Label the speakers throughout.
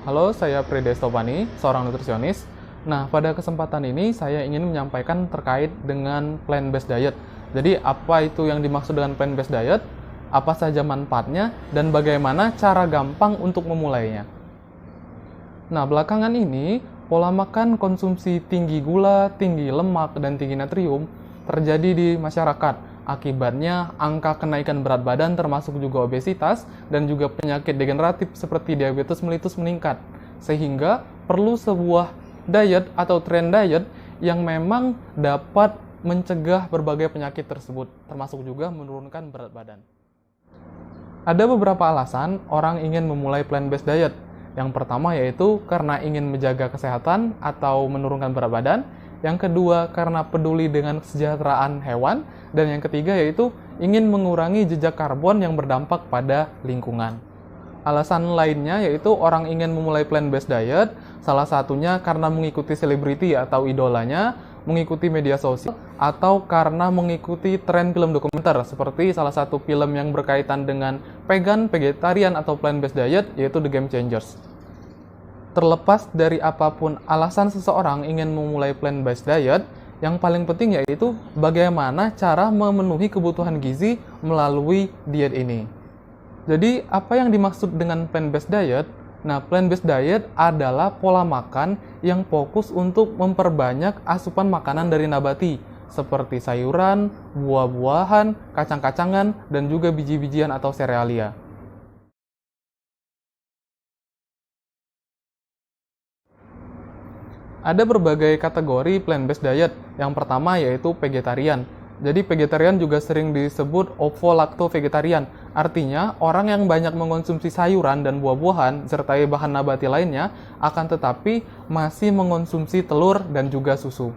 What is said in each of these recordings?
Speaker 1: Halo, saya Pride Stopani, seorang nutrisionis. Nah, pada kesempatan ini saya ingin menyampaikan terkait dengan plant-based diet. Jadi, apa itu yang dimaksud dengan plant-based diet? Apa saja manfaatnya? Dan bagaimana cara gampang untuk memulainya? Nah, belakangan ini, pola makan konsumsi tinggi gula, tinggi lemak, dan tinggi natrium terjadi di masyarakat. Akibatnya, angka kenaikan berat badan termasuk juga obesitas dan juga penyakit degeneratif seperti diabetes mellitus meningkat. Sehingga perlu sebuah diet atau tren diet yang memang dapat mencegah berbagai penyakit tersebut, termasuk juga menurunkan berat badan. Ada beberapa alasan orang ingin memulai plant-based diet. Yang pertama yaitu karena ingin menjaga kesehatan atau menurunkan berat badan. Yang kedua, karena peduli dengan kesejahteraan hewan. Dan yang ketiga, yaitu ingin mengurangi jejak karbon yang berdampak pada lingkungan. Alasan lainnya yaitu orang ingin memulai plant-based diet, salah satunya karena mengikuti selebriti atau idolanya, mengikuti media sosial, atau karena mengikuti tren film dokumenter, seperti salah satu film yang berkaitan dengan vegan, vegetarian, atau plant-based diet, yaitu The Game Changers. Terlepas dari apapun alasan seseorang ingin memulai plant-based diet, yang paling penting yaitu bagaimana cara memenuhi kebutuhan gizi melalui diet ini. Jadi, apa yang dimaksud dengan plant-based diet? Nah, plant-based diet adalah pola makan yang fokus untuk memperbanyak asupan makanan dari nabati, seperti sayuran, buah-buahan, kacang-kacangan, dan juga biji-bijian atau serealia. Ada berbagai kategori plant-based diet. Yang pertama yaitu vegetarian. Jadi vegetarian juga sering disebut ovo-lacto-vegetarian. Artinya, orang yang banyak mengonsumsi sayuran dan buah-buahan serta bahan nabati lainnya, akan tetapi masih mengonsumsi telur dan juga susu.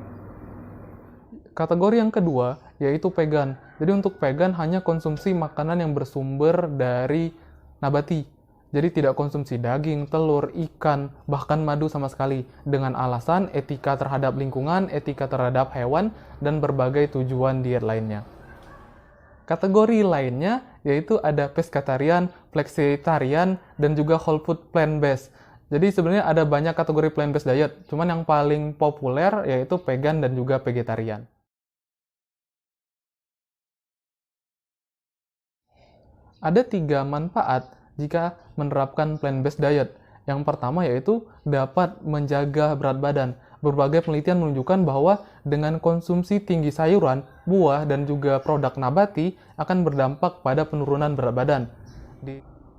Speaker 1: Kategori yang kedua yaitu vegan. Jadi untuk vegan hanya konsumsi makanan yang bersumber dari nabati. Jadi tidak konsumsi daging, telur, ikan, bahkan madu sama sekali. Dengan alasan etika terhadap lingkungan, etika terhadap hewan, dan berbagai tujuan diet lainnya. Kategori lainnya yaitu ada pescatarian, flexitarian, dan juga whole food plant-based. Jadi sebenarnya ada banyak kategori plant-based diet, cuman yang paling populer yaitu vegan dan juga vegetarian. Ada 3 manfaat jika menerapkan plant-based diet. Yang pertama yaitu dapat menjaga berat badan. Berbagai penelitian menunjukkan bahwa dengan konsumsi tinggi sayuran, buah, dan juga produk nabati akan berdampak pada penurunan berat badan.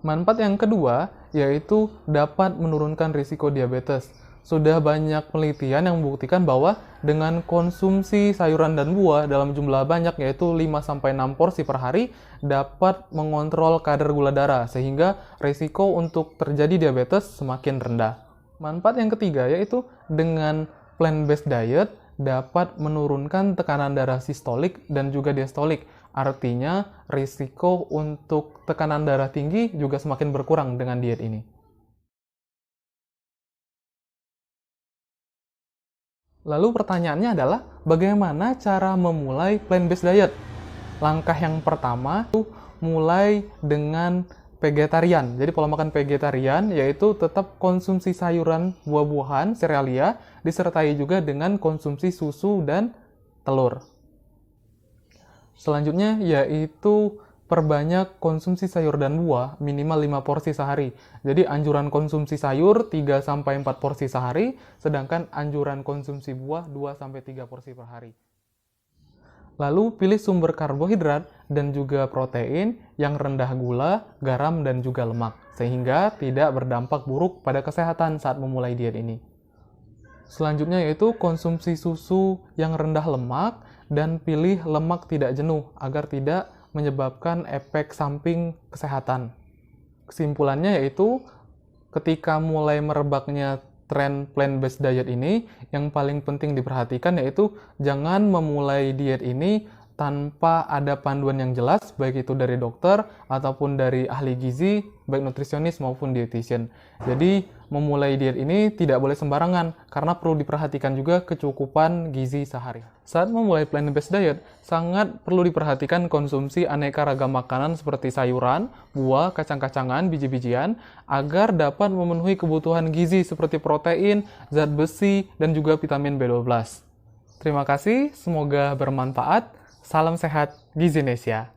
Speaker 1: Manfaat yang kedua yaitu dapat menurunkan risiko diabetes. Sudah banyak penelitian yang membuktikan bahwa dengan konsumsi sayuran dan buah dalam jumlah banyak yaitu 5-6 porsi per hari dapat mengontrol kadar gula darah sehingga risiko untuk terjadi diabetes semakin rendah. Manfaat yang ketiga yaitu dengan plant-based diet dapat menurunkan tekanan darah sistolik dan juga diastolik. Artinya risiko untuk tekanan darah tinggi juga semakin berkurang dengan diet ini. Lalu pertanyaannya adalah, bagaimana cara memulai plant-based diet? Langkah yang pertama itu mulai dengan vegetarian. Jadi pola makan vegetarian yaitu tetap konsumsi sayuran, buah-buahan, serealia, disertai juga dengan konsumsi susu dan telur. Selanjutnya yaitu perbanyak konsumsi sayur dan buah minimal 5 porsi sehari. Jadi anjuran konsumsi sayur 3-4 porsi sehari, sedangkan anjuran konsumsi buah 2-3 porsi per hari. Lalu pilih sumber karbohidrat dan juga protein yang rendah gula, garam, dan juga lemak, sehingga tidak berdampak buruk pada kesehatan saat memulai diet ini. Selanjutnya yaitu konsumsi susu yang rendah lemak dan pilih lemak tidak jenuh agar tidak menyebabkan efek samping kesehatan. Kesimpulannya yaitu ketika mulai merebaknya tren plant-based diet ini, yang paling penting diperhatikan yaitu jangan memulai diet ini tanpa ada panduan yang jelas, baik itu dari dokter ataupun dari ahli gizi, baik nutrisionis maupun dietitian. Jadi, memulai diet ini tidak boleh sembarangan, karena perlu diperhatikan juga kecukupan gizi sehari. Saat memulai plant-based diet, sangat perlu diperhatikan konsumsi aneka ragam makanan seperti sayuran, buah, kacang-kacangan, biji-bijian, agar dapat memenuhi kebutuhan gizi seperti protein, zat besi, dan juga vitamin B12. Terima kasih, semoga bermanfaat. Salam sehat, Gizinesia.